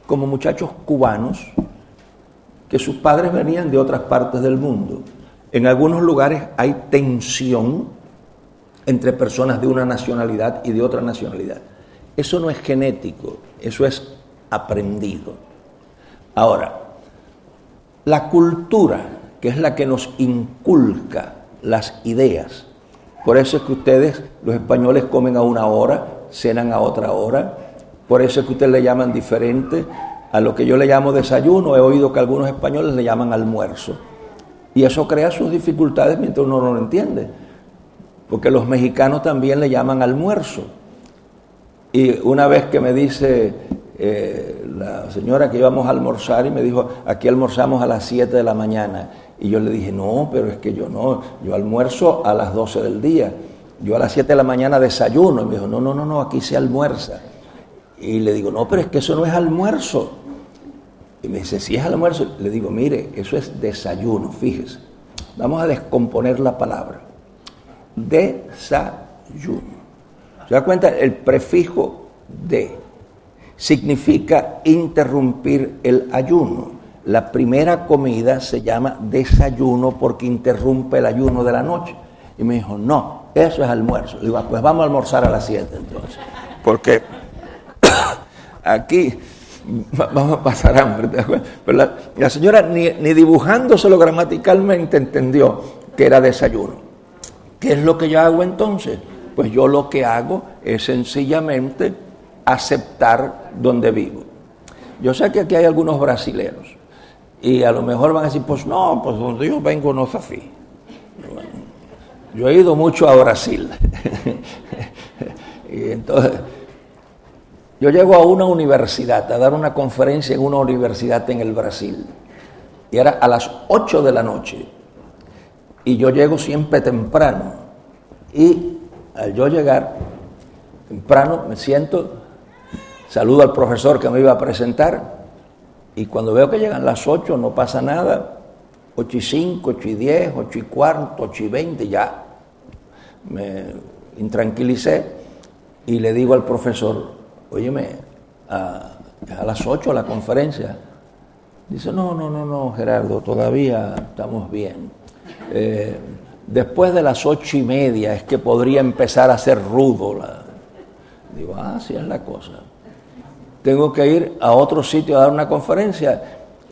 como muchachos cubanos que sus padres venían de otras partes del mundo. En algunos lugares hay tensión entre personas de una nacionalidad y de otra nacionalidad. Eso no es genético, eso es aprendido. Ahora, la cultura, que es la que nos inculca las ideas, por eso es que ustedes, los españoles, comen a una hora, cenan a otra hora, por eso es que ustedes le llaman diferente a lo que yo le llamo desayuno. He oído que algunos españoles le llaman almuerzo. Y eso crea sus dificultades mientras uno no lo entiende. Porque los mexicanos también le llaman almuerzo. Y una vez que me dice la señora que íbamos a almorzar y me dijo, aquí almorzamos a las 7 de la mañana. Y yo le dije, no, pero es que yo no, yo almuerzo a las 12 del día. Yo a las 7 de la mañana desayuno. Y me dijo, no, aquí se almuerza. Y le digo, no, pero es que eso no es almuerzo. Y me dice, sí es almuerzo. Le digo, mire, eso es desayuno, fíjese. Vamos a descomponer la palabra. Desayuno. ¿Se da cuenta? El prefijo de significa interrumpir el ayuno. La primera comida se llama desayuno porque interrumpe el ayuno de la noche. Y me dijo, no, eso es almuerzo. Le digo, pues vamos a almorzar a las 7 entonces. Porque aquí vamos a pasar hambre, ¿te acuerdas? Pero la señora ni dibujándoselo gramaticalmente entendió que era desayuno. ¿Qué es lo que yo hago entonces? Pues yo lo que hago es sencillamente aceptar donde vivo. Yo sé que aquí hay algunos brasileros y a lo mejor van a decir, pues no, pues donde yo vengo no es así. Bueno, yo he ido mucho a Brasil. Y entonces yo llego a una universidad, a dar una conferencia en una universidad en el Brasil. Y era a las 8 de la noche. Y yo llego siempre temprano. Y al yo llegar temprano, me siento, saludo al profesor que me iba a presentar. Y cuando veo que llegan las 8, no pasa nada. 8:05, 8:10, 8:15, 8:20, ya me intranquilicé. Y le digo al profesor, óyeme, a las 8 la conferencia. Dice, no, Gerardo, todavía estamos bien. Después de las 8:30 es que podría empezar a ser rudo. Digo, así es la cosa. Tengo que ir a otro sitio a dar una conferencia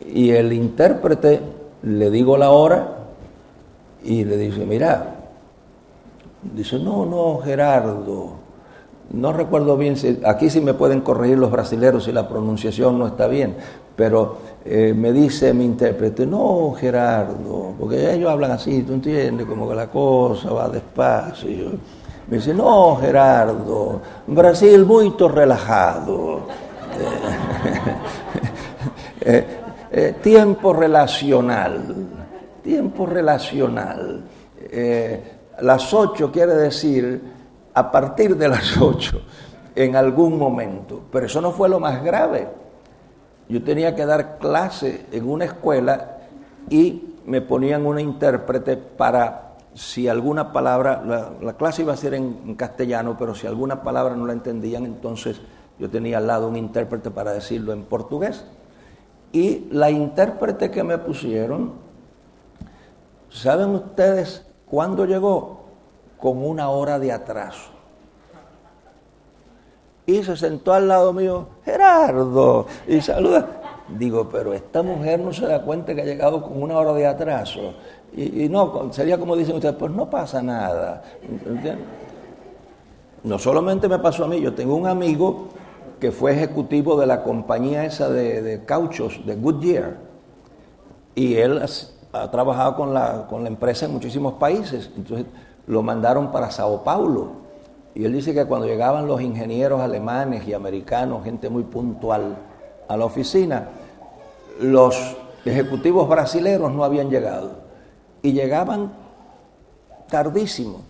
y el intérprete, le digo la hora y le dice, mira, dice, no, Gerardo, no recuerdo bien, aquí sí me pueden corregir los brasileros si la pronunciación no está bien, pero me dice mi intérprete, no, Gerardo, porque ellos hablan así, tú entiendes, como que la cosa va despacio. Me dice, no, Gerardo, Brasil muy relajado. Tiempo relacional. Las 8 quiere decir a partir de las 8, en algún momento. Pero eso no fue lo más grave. Yo tenía que dar clase en una escuela y me ponían una intérprete para, si alguna palabra, la clase iba a ser en castellano, pero si alguna palabra no la entendían, entonces yo tenía al lado un intérprete para decirlo en portugués. Y la intérprete que me pusieron, ¿saben ustedes cuándo llegó? Con 1 hora de atraso. Y se sentó al lado mío, Gerardo, y saluda. Digo, pero esta mujer no se da cuenta que ha llegado con 1 hora de atraso. Y no, sería como dicen ustedes, pues no pasa nada. ¿Entiendes? No solamente me pasó a mí, yo tengo un amigo que fue ejecutivo de la compañía esa de cauchos, de Goodyear. Y él ha trabajado con la empresa en muchísimos países. Entonces lo mandaron para Sao Paulo. Y él dice que cuando llegaban los ingenieros alemanes y americanos, gente muy puntual a la oficina, los ejecutivos brasileños no habían llegado. Y llegaban tardísimo.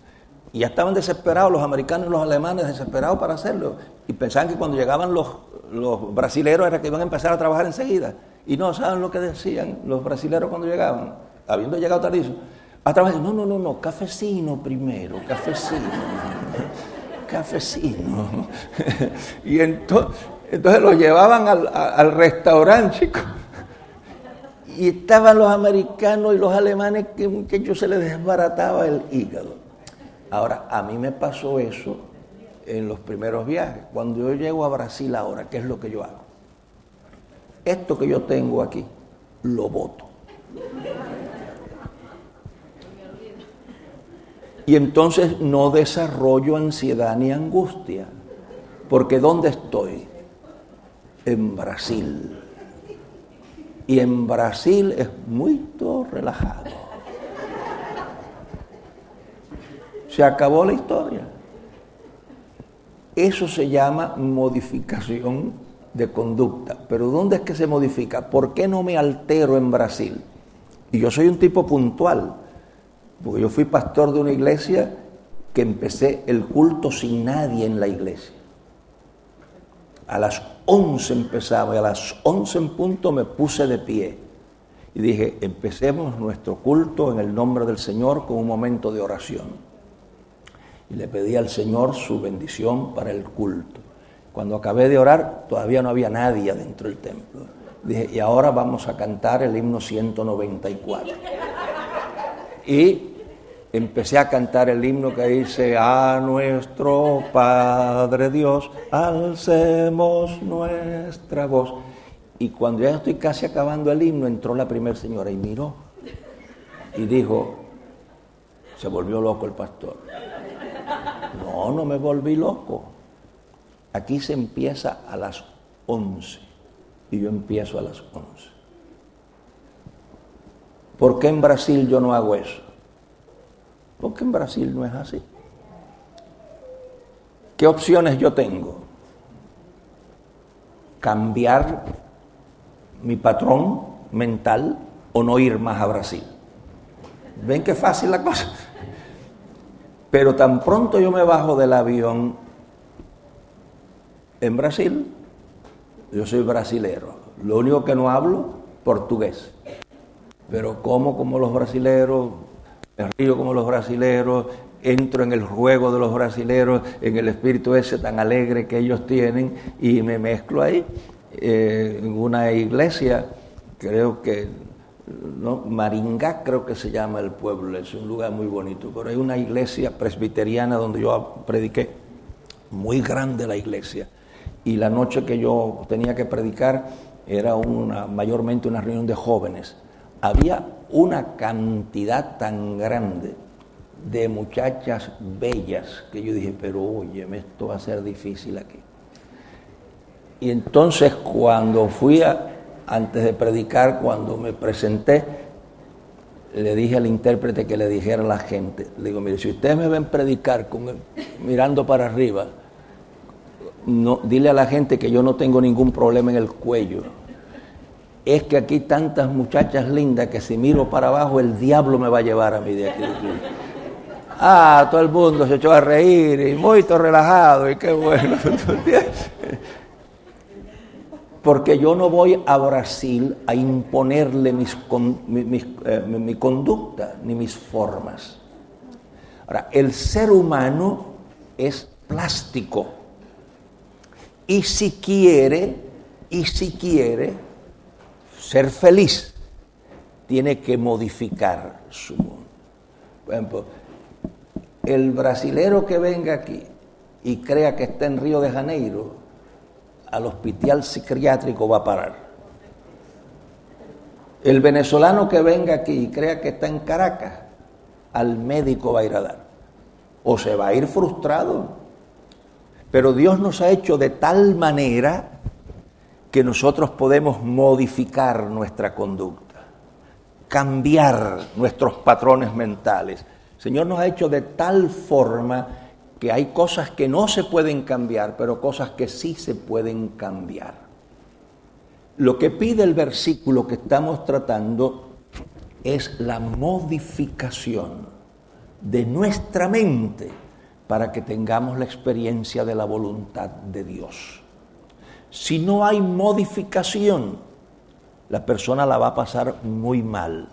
Y ya estaban desesperados los americanos y los alemanes, desesperados para hacerlo. Y pensaban que cuando llegaban los brasileros era que iban a empezar a trabajar enseguida. Y no, ¿saben lo que decían los brasileros cuando llegaban? Habiendo llegado tardísimo. A trabajar, no, cafecino primero, cafecino. Y entonces los llevaban al restaurante, chicos. Y estaban los americanos y los alemanes que muchachos se les desbarataba el hígado. Ahora, a mí me pasó eso en los primeros viajes. Cuando yo llego a Brasil ahora, ¿qué es lo que yo hago? Esto que yo tengo aquí, lo boto. Y entonces no desarrollo ansiedad ni angustia. Porque ¿dónde estoy? En Brasil. Y en Brasil es muy relajado. Se acabó la historia. Eso se llama modificación de conducta. Pero ¿dónde es que se modifica? ¿Por qué no me altero en Brasil? Y yo soy un tipo puntual, porque yo fui pastor de una iglesia que empecé el culto sin nadie en la iglesia. A las 11 empezaba y a las 11 en punto me puse de pie. Y dije, empecemos nuestro culto en el nombre del Señor con un momento de oración. Y le pedí al Señor su bendición para el culto. Cuando acabé de orar, todavía no había nadie adentro del templo. Dije, y ahora vamos a cantar el himno 194. Y empecé a cantar el himno que dice, a nuestro Padre Dios, alcemos nuestra voz. Y cuando ya estoy casi acabando el himno, entró la primera señora y miró. Y dijo, se volvió loco el pastor. No me volví loco. Aquí se empieza a las 11 y yo empiezo a las 11. ¿Por qué en Brasil yo no hago eso? Porque en Brasil no es así. ¿Qué opciones yo tengo? Cambiar mi patrón mental o no ir más a Brasil. ¿Ven qué fácil la cosa? Pero tan pronto yo me bajo del avión en Brasil, yo soy brasilero. Lo único que no hablo, portugués. Pero como los brasileros, me río como los brasileros, entro en el juego de los brasileros, en el espíritu ese tan alegre que ellos tienen y me mezclo ahí. En una iglesia, creo que... ¿no? Maringá creo que se llama el pueblo, es un lugar muy bonito, pero hay una iglesia presbiteriana donde yo prediqué, muy grande la iglesia, y la noche que yo tenía que predicar era mayormente una reunión de jóvenes. Había una cantidad tan grande de muchachas bellas que yo dije, pero oye, esto va a ser difícil aquí. Y entonces cuando antes de predicar, cuando me presenté, le dije al intérprete que le dijera a la gente, le digo, mire, si ustedes me ven predicar mirando para arriba, dile a la gente que yo no tengo ningún problema en el cuello. Es que aquí tantas muchachas lindas que si miro para abajo el diablo me va a llevar a mí de aquí. Todo el mundo se echó a reír y muy relajado y qué bueno. Porque yo no voy a Brasil a imponerle mi conducta ni mis formas. Ahora, el ser humano es plástico y si quiere ser feliz, tiene que modificar su mundo. Por ejemplo, el brasilero que venga aquí y crea que está en Río de Janeiro, al hospital psiquiátrico va a parar. El venezolano que venga aquí y crea que está en Caracas, al médico va a ir a dar. O se va a ir frustrado. Pero Dios nos ha hecho de tal manera que nosotros podemos modificar nuestra conducta, cambiar nuestros patrones mentales. El Señor nos ha hecho de tal forma que hay cosas que no se pueden cambiar, pero cosas que sí se pueden cambiar. Lo que pide el versículo que estamos tratando es la modificación de nuestra mente para que tengamos la experiencia de la voluntad de Dios. Si no hay modificación, la persona la va a pasar muy mal.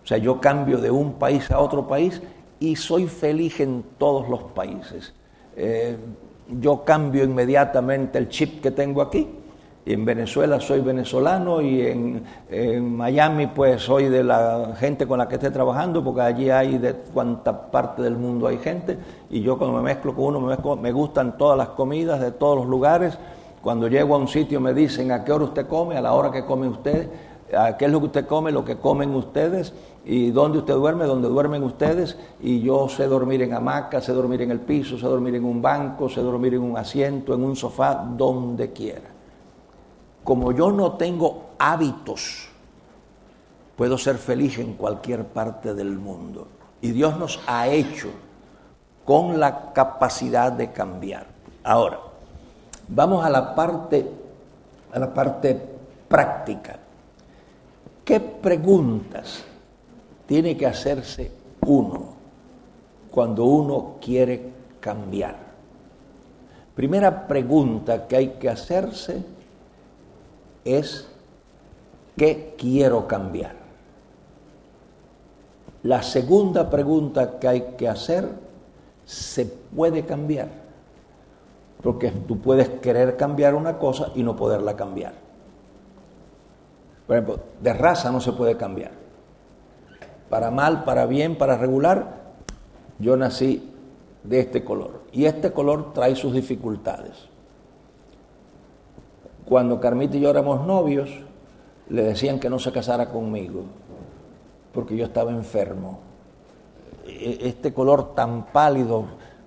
O sea, yo cambio de un país a otro país y soy feliz en todos los países. Yo cambio inmediatamente el chip que tengo aquí. Y en Venezuela soy venezolano y en Miami pues soy de la gente con la que esté trabajando, porque allí hay de cuánta parte del mundo hay gente, y yo cuando me mezclo con uno me gustan todas las comidas de todos los lugares. Cuando llego a un sitio me dicen a qué hora usted come, a la hora que comen ustedes, a qué es lo que usted come, lo que comen ustedes, y dónde usted duerme, dónde duermen ustedes, y yo sé dormir en hamaca, sé dormir en el piso, sé dormir en un banco, sé dormir en un asiento, en un sofá, donde quiera. Como yo no tengo hábitos, puedo ser feliz en cualquier parte del mundo. Y Dios nos ha hecho con la capacidad de cambiar. Ahora, vamos a la parte práctica. ¿Qué preguntas tiene que hacerse uno cuando uno quiere cambiar? Primera pregunta que hay que hacerse es ¿qué quiero cambiar? La segunda pregunta que hay que hacer, ¿se puede cambiar? Porque tú puedes querer cambiar una cosa y no poderla cambiar. Por ejemplo, de raza no se puede cambiar. Para mal, para bien, para regular, yo nací de este color. Y este color trae sus dificultades. Cuando Carmita y yo éramos novios, le decían que no se casara conmigo, porque yo estaba enfermo. Este color tan pálido,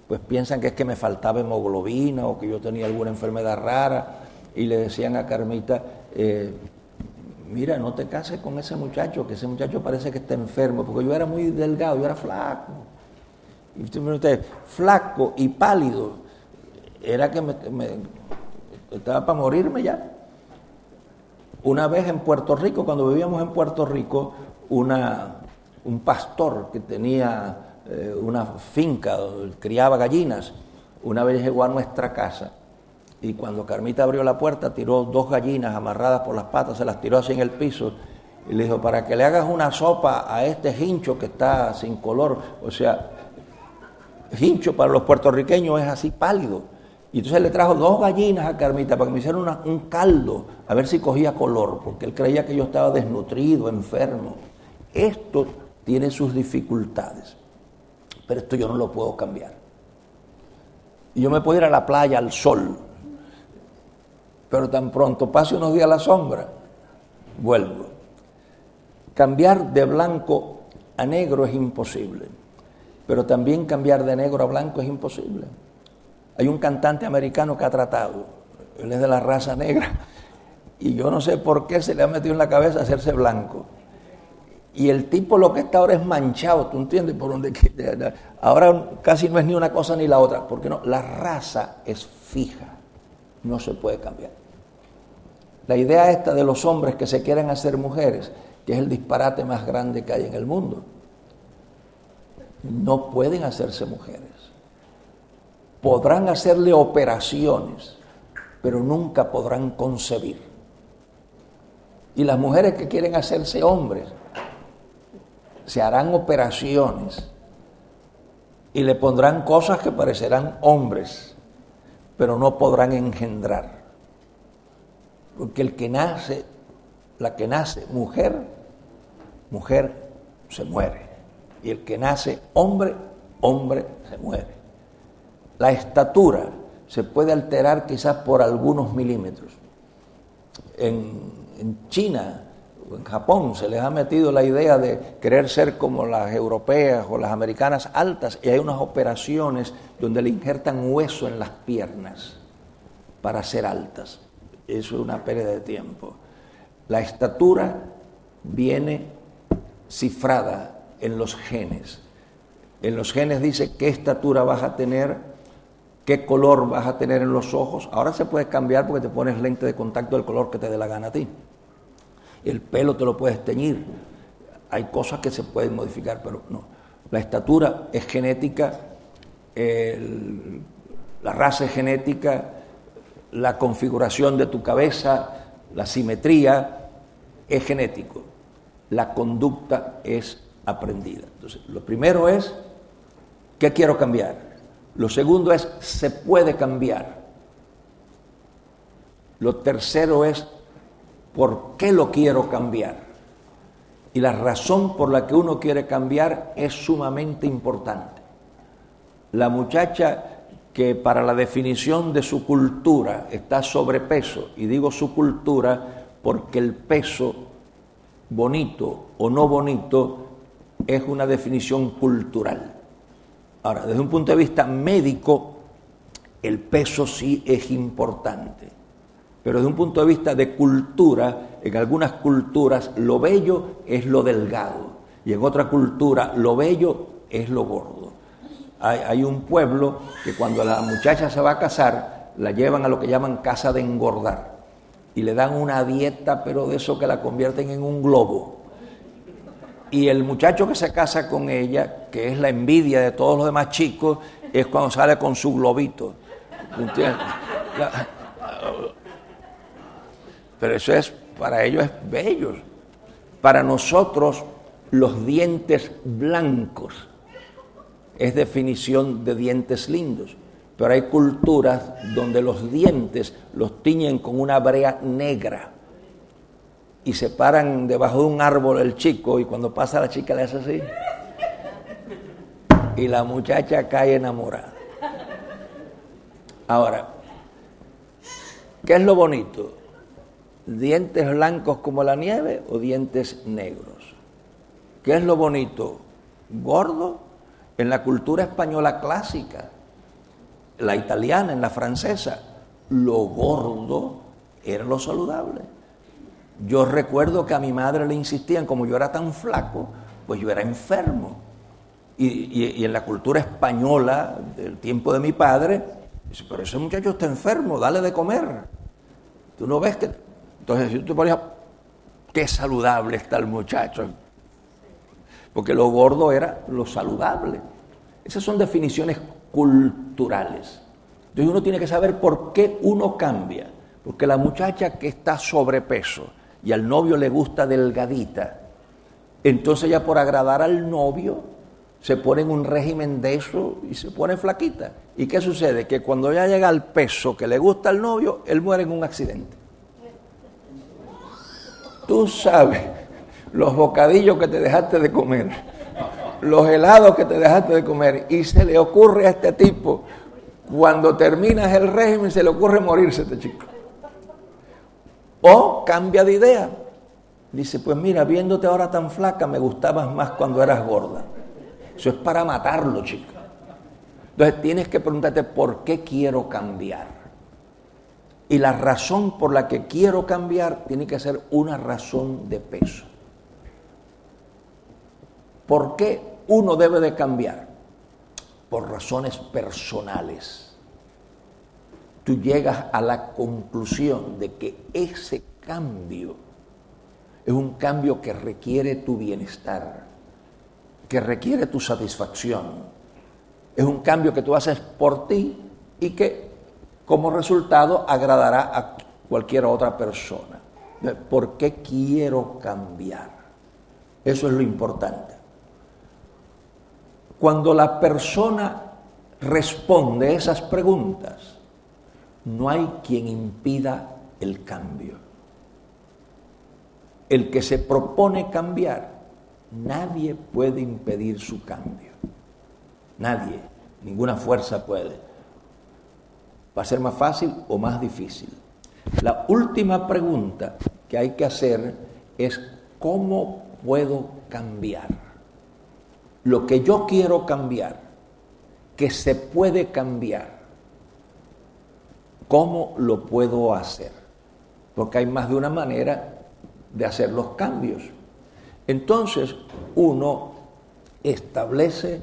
pues piensan que es que me faltaba hemoglobina o que yo tenía alguna enfermedad rara, y le decían a Carmita, mira, no te cases con ese muchacho, que ese muchacho parece que está enfermo, porque yo era muy delgado, yo era flaco. Y usted, flaco y pálido, era que estaba para morirme ya. Una vez en Puerto Rico, cuando vivíamos en Puerto Rico, un pastor que tenía una finca, criaba gallinas, una vez llegó a nuestra casa y cuando Carmita abrió la puerta tiró 2 gallinas amarradas por las patas, se las tiró así en el piso y le dijo, para que le hagas una sopa a este hincho que está sin color. O sea, hincho para los puertorriqueños es así pálido. Y entonces le trajo 2 gallinas a Carmita para que me hicieran un caldo, a ver si cogía color, porque él creía que yo estaba desnutrido, enfermo. Esto tiene sus dificultades, pero esto yo no lo puedo cambiar. Y yo me puedo ir a la playa, al sol, pero tan pronto pase unos días a la sombra, vuelvo. Cambiar de blanco a negro es imposible, pero también cambiar de negro a blanco es imposible. Hay un cantante americano que ha tratado, él es de la raza negra, y yo no sé por qué se le ha metido en la cabeza hacerse blanco. Y el tipo lo que está ahora es manchado, ¿tú entiendes? Por donde ahora casi no es ni una cosa ni la otra, porque no, la raza es fija, no se puede cambiar. La idea esta de los hombres que se quieren hacer mujeres, que es el disparate más grande que hay en el mundo, no pueden hacerse mujeres. Podrán hacerle operaciones, pero nunca podrán concebir. Y las mujeres que quieren hacerse hombres, se harán operaciones y le pondrán cosas que parecerán hombres, pero no podrán engendrar. Porque la que nace mujer, mujer se muere. Y el que nace hombre, hombre se muere. La estatura se puede alterar quizás por algunos milímetros. En China o en Japón se les ha metido la idea de querer ser como las europeas o las americanas altas, y hay unas operaciones donde le injertan hueso en las piernas para ser altas. Eso es una pérdida de tiempo. La estatura viene cifrada en los genes. En los genes dice qué estatura vas a tener, qué color vas a tener en los ojos. Ahora se puede cambiar porque te pones lente de contacto del color que te dé la gana a ti. El pelo te lo puedes teñir. Hay cosas que se pueden modificar, pero no. La estatura es genética la raza genética, la configuración de tu cabeza, la simetría, es genético. La conducta es aprendida. Entonces, lo primero es, ¿qué quiero cambiar? Lo segundo es, ¿se puede cambiar? Lo tercero es, ¿por qué lo quiero cambiar? Y la razón por la que uno quiere cambiar es sumamente importante. La muchacha que para la definición de su cultura está sobrepeso, y digo su cultura porque el peso, bonito o no bonito, es una definición cultural. Ahora, desde un punto de vista médico, el peso sí es importante. Pero desde un punto de vista de cultura, en algunas culturas lo bello es lo delgado y en otra cultura lo bello es lo gordo. Hay un pueblo que cuando la muchacha se va a casar, la llevan a lo que llaman casa de engordar y le dan una dieta, pero de eso que la convierten en un globo. Y el muchacho que se casa con ella, que es la envidia de todos los demás chicos, es cuando sale con su globito. ¿Entiendes? Pero eso es, para ellos es bello. Para nosotros, los dientes blancos es definición de dientes lindos. Pero hay culturas donde los dientes los tiñen con una brea negra y se paran debajo de un árbol el chico y cuando pasa la chica le hace así y la muchacha cae enamorada. Ahora, ¿qué es lo bonito? ¿Dientes blancos como la nieve o dientes negros? ¿Qué es lo bonito? ¿Gordo? En la cultura española clásica, la italiana, en la francesa, lo gordo era lo saludable. Yo recuerdo que a mi madre le insistían, como yo era tan flaco, pues yo era enfermo. Y en la cultura española del tiempo de mi padre, dice, pero ese muchacho está enfermo, dale de comer. ¿Tú no ves que...? Entonces, si tú te ponías, qué saludable está el muchacho. Porque lo gordo era lo saludable. Esas son definiciones culturales. Entonces uno tiene que saber por qué uno cambia. Porque la muchacha que está sobrepeso y al novio le gusta delgadita, entonces ya por agradar al novio se pone en un régimen de eso y se pone flaquita. ¿Y qué sucede? Que cuando ya llega al peso que le gusta al novio, él muere en un accidente. Tú sabes los bocadillos que te dejaste de comer, los helados que te dejaste de comer, y se le ocurre a este tipo, cuando terminas el régimen, se le ocurre morirse este chico. O cambia de idea. Dice, pues mira, viéndote ahora tan flaca, me gustabas más cuando eras gorda. Eso es para matarlo, chico. Entonces tienes que preguntarte, ¿por qué quiero cambiar? Y la razón por la que quiero cambiar tiene que ser una razón de peso. ¿Por qué uno debe de cambiar? Por razones personales. Tú llegas a la conclusión de que ese cambio es un cambio que requiere tu bienestar, que requiere tu satisfacción. Es un cambio que tú haces por ti y que como resultado agradará a cualquier otra persona. ¿Por qué quiero cambiar? Eso es lo importante. Cuando la persona responde esas preguntas, no hay quien impida el cambio. El que se propone cambiar, nadie puede impedir su cambio. Nadie, ninguna fuerza puede. ¿Va a ser más fácil o más difícil? La última pregunta que hay que hacer es ¿cómo puedo cambiar? Lo que yo quiero cambiar, que se puede cambiar, ¿cómo lo puedo hacer? Porque hay más de una manera de hacer los cambios. Entonces, uno establece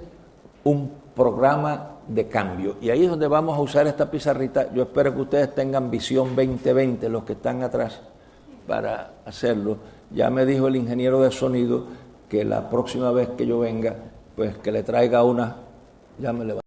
un programa de cambio. Y ahí es donde vamos a usar esta pizarrita. Yo espero que ustedes tengan visión 2020, los que están atrás, para hacerlo. Ya me dijo el ingeniero de sonido que la próxima vez que yo venga, pues que le traiga una, ya me le va.